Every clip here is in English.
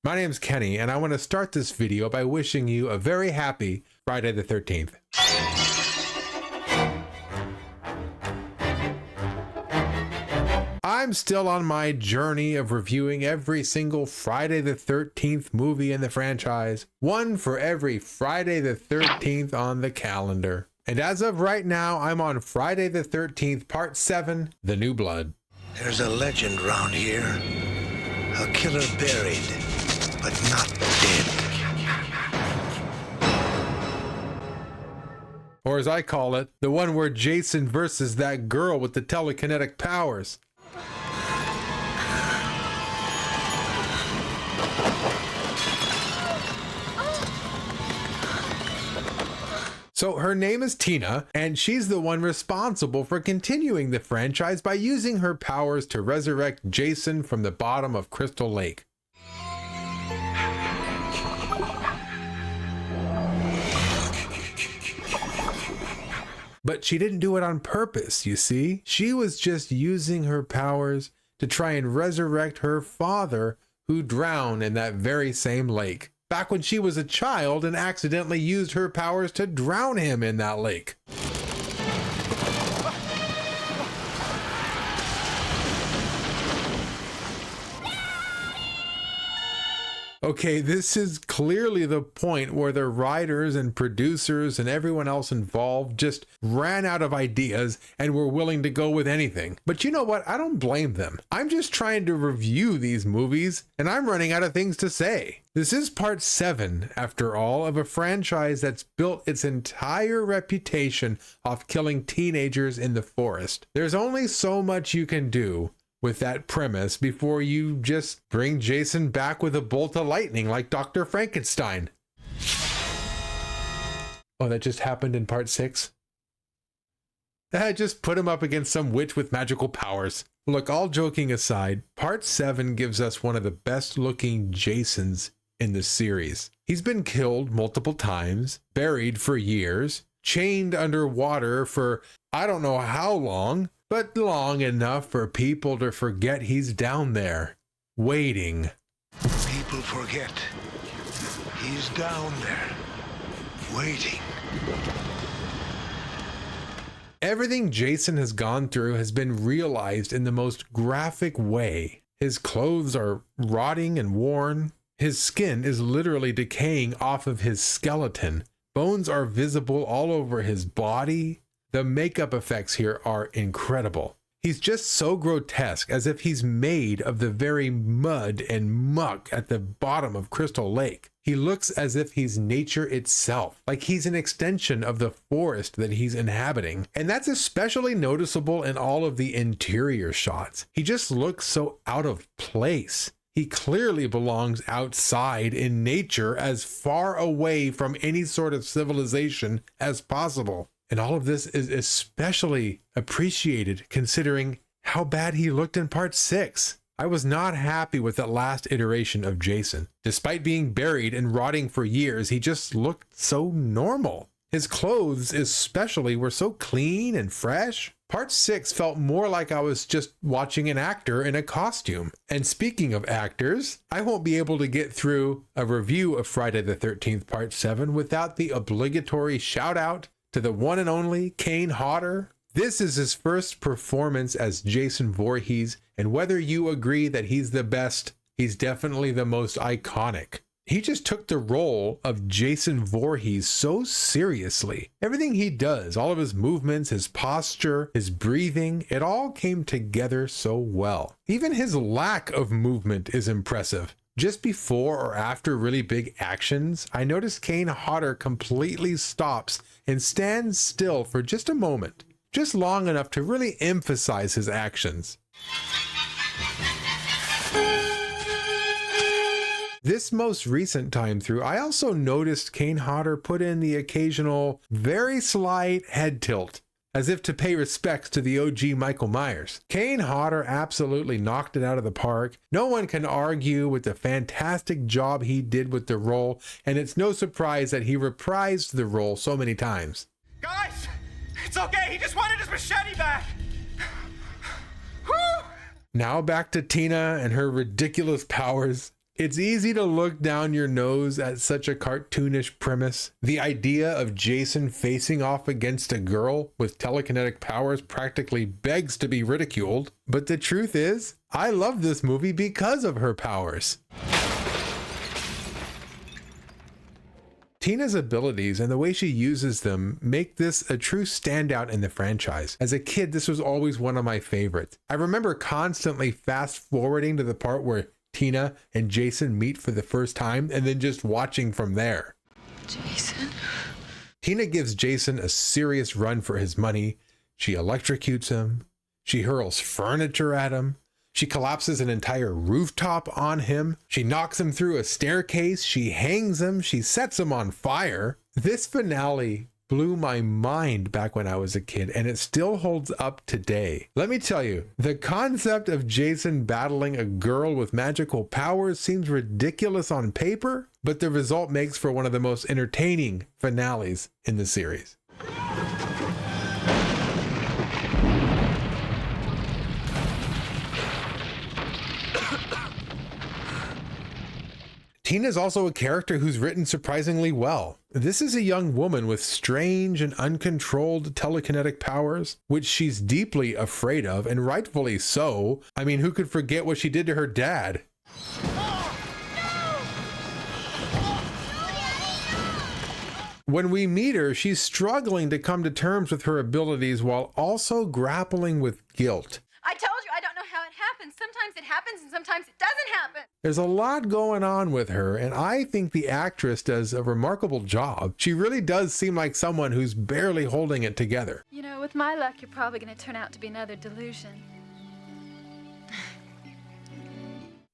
My name's Kenny, and I want to start this video by wishing you a very happy Friday the 13th. I'm still on my journey of reviewing every single Friday the 13th movie in the franchise, one for every Friday the 13th on the calendar. And as of right now, I'm on Friday the 13th, Part 7, The New Blood. There's a legend round here. A killer buried, but not dead. Or as I call it, the one where Jason versus that girl with the telekinetic powers. So her name is Tina, and she's the one responsible for continuing the franchise by using her powers to resurrect Jason from the bottom of Crystal Lake. But she didn't do it on purpose, you see. She was just using her powers to try and resurrect her father, who drowned in that very same lake, back when she was a child and accidentally used her powers to drown him in that lake. Okay, this is clearly the point where the writers and producers and everyone else involved just ran out of ideas and were willing to go with anything. But you know what? I don't blame them. I'm just trying to review these movies and I'm running out of things to say. This is part 7, after all, of a franchise that's built its entire reputation off killing teenagers in the forest. There's only so much you can do with that premise before you just bring Jason back with a bolt of lightning like Dr. Frankenstein. Oh, that just happened in part 6? Just put him up against some witch with magical powers. Look, all joking aside, part 7 gives us one of the best looking Jasons in the series. He's been killed multiple times, buried for years, chained underwater for I don't know how long, but long enough for people to forget he's down there, waiting. People forget. He's down there, waiting. Everything Jason has gone through has been realized in the most graphic way. His clothes are rotting and worn. His skin is literally decaying off of his skeleton. Bones are visible all over his body. The makeup effects here are incredible. He's just so grotesque, as if he's made of the very mud and muck at the bottom of Crystal Lake. He looks as if he's nature itself, like he's an extension of the forest that he's inhabiting. And that's especially noticeable in all of the interior shots. He just looks so out of place. He clearly belongs outside in nature, as far away from any sort of civilization as possible. And all of this is especially appreciated considering how bad he looked in part 6. I was not happy with that last iteration of Jason. Despite being buried and rotting for years, he just looked so normal. His clothes especially were so clean and fresh. Part 6 felt more like I was just watching an actor in a costume. And speaking of actors, I won't be able to get through a review of Friday the 13th Part 7 without the obligatory shout out to the one and only Kane Hodder. This is his first performance as Jason Voorhees, and whether you agree that he's the best, he's definitely the most iconic. He just took the role of Jason Voorhees so seriously. Everything he does, all of his movements, his posture, his breathing, it all came together so well. Even his lack of movement is impressive. Just before or after really big actions, I noticed Kane Hodder completely stops and stands still for just a moment, just long enough to really emphasize his actions. This most recent time through, I also noticed Kane Hodder put in the occasional very slight head tilt, as if to pay respects to the OG Michael Myers. Kane Hodder absolutely knocked it out of the park. No one can argue with the fantastic job he did with the role, and it's no surprise that he reprised the role so many times. Guys, it's okay. He just wanted his machete back. Whew. Now back to Tina and her ridiculous powers. It's easy to look down your nose at such a cartoonish premise. The idea of Jason facing off against a girl with telekinetic powers practically begs to be ridiculed. But the truth is, I love this movie because of her powers. Tina's abilities and the way she uses them make this a true standout in the franchise. As a kid, this was always one of my favorites. I remember constantly fast forwarding to the part where Tina and Jason meet for the first time and then just watching from there. Jason? Tina gives Jason a serious run for his money. She electrocutes him. She hurls furniture at him. She collapses an entire rooftop on him. She knocks him through a staircase. She hangs him. She sets him on fire. This finale blew my mind back when I was a kid, and it still holds up today. Let me tell you, the concept of Jason battling a girl with magical powers seems ridiculous on paper, but the result makes for one of the most entertaining finales in the series. Tina is also a character who's written surprisingly well. This is a young woman with strange and uncontrolled telekinetic powers, which she's deeply afraid of, and rightfully so. I mean, who could forget what she did to her dad? When we meet her, she's struggling to come to terms with her abilities while also grappling with guilt. I told you I don't know how it happens. Sometimes it happens and sometimes it doesn't happen. There's a lot going on with her, and I think the actress does a remarkable job. She really does seem like someone who's barely holding it together. You know, with my luck, you're probably going to turn out to be another delusion.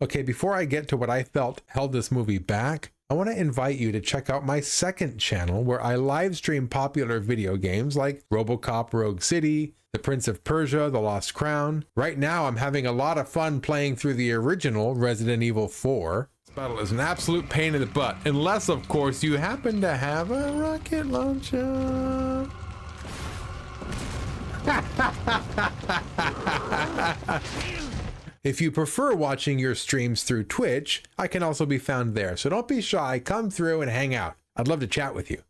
Okay, before I get to what I felt held this movie back, I want to invite you to check out my second channel where I live stream popular video games like RoboCop Rogue City, The Prince of Persia, The Lost Crown. Right now, I'm having a lot of fun playing through the original Resident Evil 4. This battle is an absolute pain in the butt, unless, of course, you happen to have a rocket launcher. If you prefer watching your streams through Twitch, I can also be found there, so don't be shy, come through and hang out. I'd love to chat with you.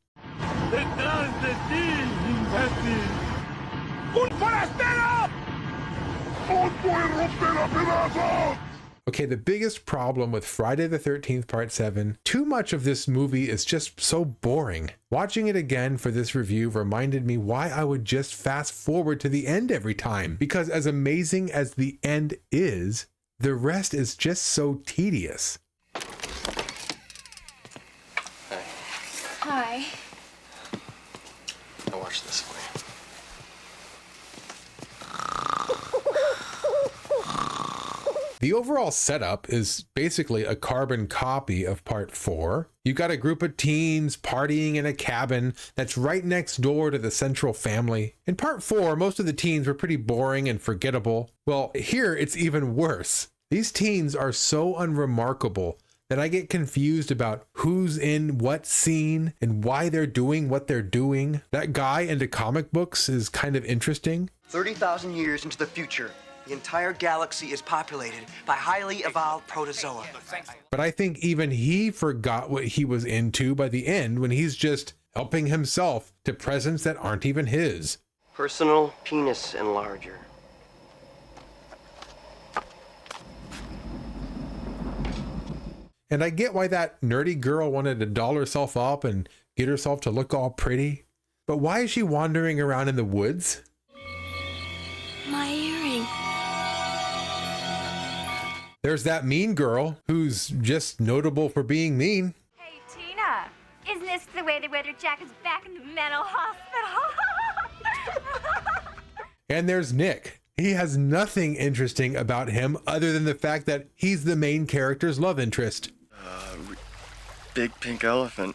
Okay, the biggest problem with Friday the 13th Part 7, too much of this movie is just so boring. Watching it again for this review reminded me why I would just fast forward to the end every time, because as amazing as the end is, the rest is just so tedious. Hi. I'll watch this way. The overall setup is basically a carbon copy of Part 4. You got a group of teens partying in a cabin that's right next door to the central family. In Part 4, most of the teens were pretty boring and forgettable. Well, here it's even worse. These teens are so unremarkable that I get confused about who's in what scene and why they're doing what they're doing. That guy into comic books is kind of interesting. 30,000 years into the future, the entire galaxy is populated by highly evolved protozoa. But I think even he forgot what he was into by the end when he's just helping himself to presents that aren't even his. Personal penis enlarger. And I get why that nerdy girl wanted to doll herself up and get herself to look all pretty. But why is she wandering around in the woods? My earring. There's that mean girl who's just notable for being mean. Hey, Tina, isn't this the way the weather jacket's back in the mental hospital? And there's Nick. He has nothing interesting about him other than the fact that he's the main character's love interest. Big pink elephant.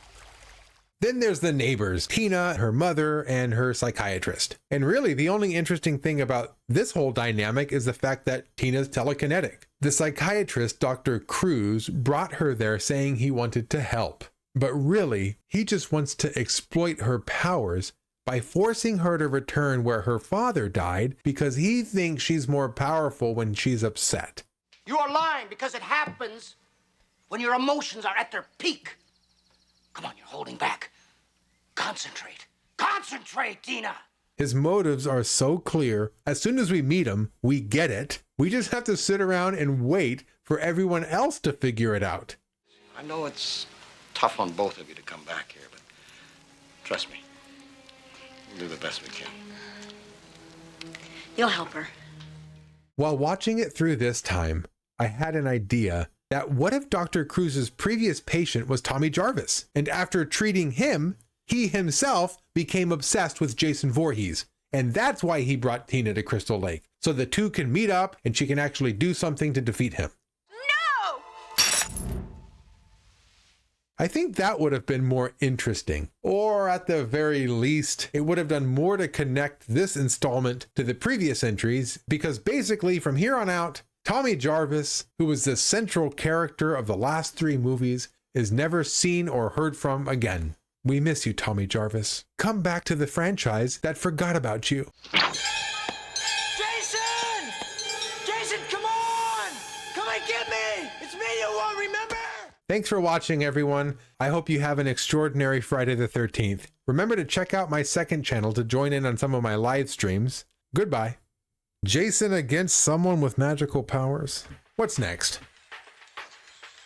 Then there's the neighbors, Tina, her mother, and her psychiatrist. And really, the only interesting thing about this whole dynamic is the fact that Tina's telekinetic. The psychiatrist, Dr. Cruz, brought her there saying he wanted to help. But really, he just wants to exploit her powers by forcing her to return where her father died because he thinks she's more powerful when she's upset. You are lying because it happens when your emotions are at their peak. Come on, you're holding back. Concentrate. Concentrate, Tina! His motives are so clear. As soon as we meet him, we get it. We just have to sit around and wait for everyone else to figure it out. I know it's tough on both of you to come back here, but trust me, we'll do the best we can. You'll help her. While watching it through this time, I had an idea that what if Dr. Cruz's previous patient was Tommy Jarvis? And after treating him, he himself became obsessed with Jason Voorhees. And that's why he brought Tina to Crystal Lake, so the two can meet up and she can actually do something to defeat him. No! I think that would have been more interesting. Or at the very least, it would have done more to connect this installment to the previous entries, because basically from here on out, Tommy Jarvis, who was the central character of the last 3 movies, is never seen or heard from again. We miss you, Tommy Jarvis. Come back to the franchise that forgot about you. Jason! Jason, come on! Come and get me! It's me you won't remember! Thanks for watching, everyone. I hope you have an extraordinary Friday the 13th. Remember to check out my second channel to join in on some of my live streams. Goodbye. Jason against someone with magical powers. What's next?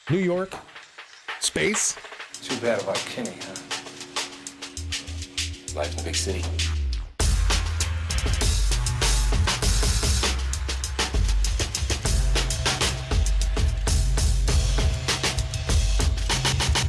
New York? Space? Too bad about Kenny, huh? Life in the big city.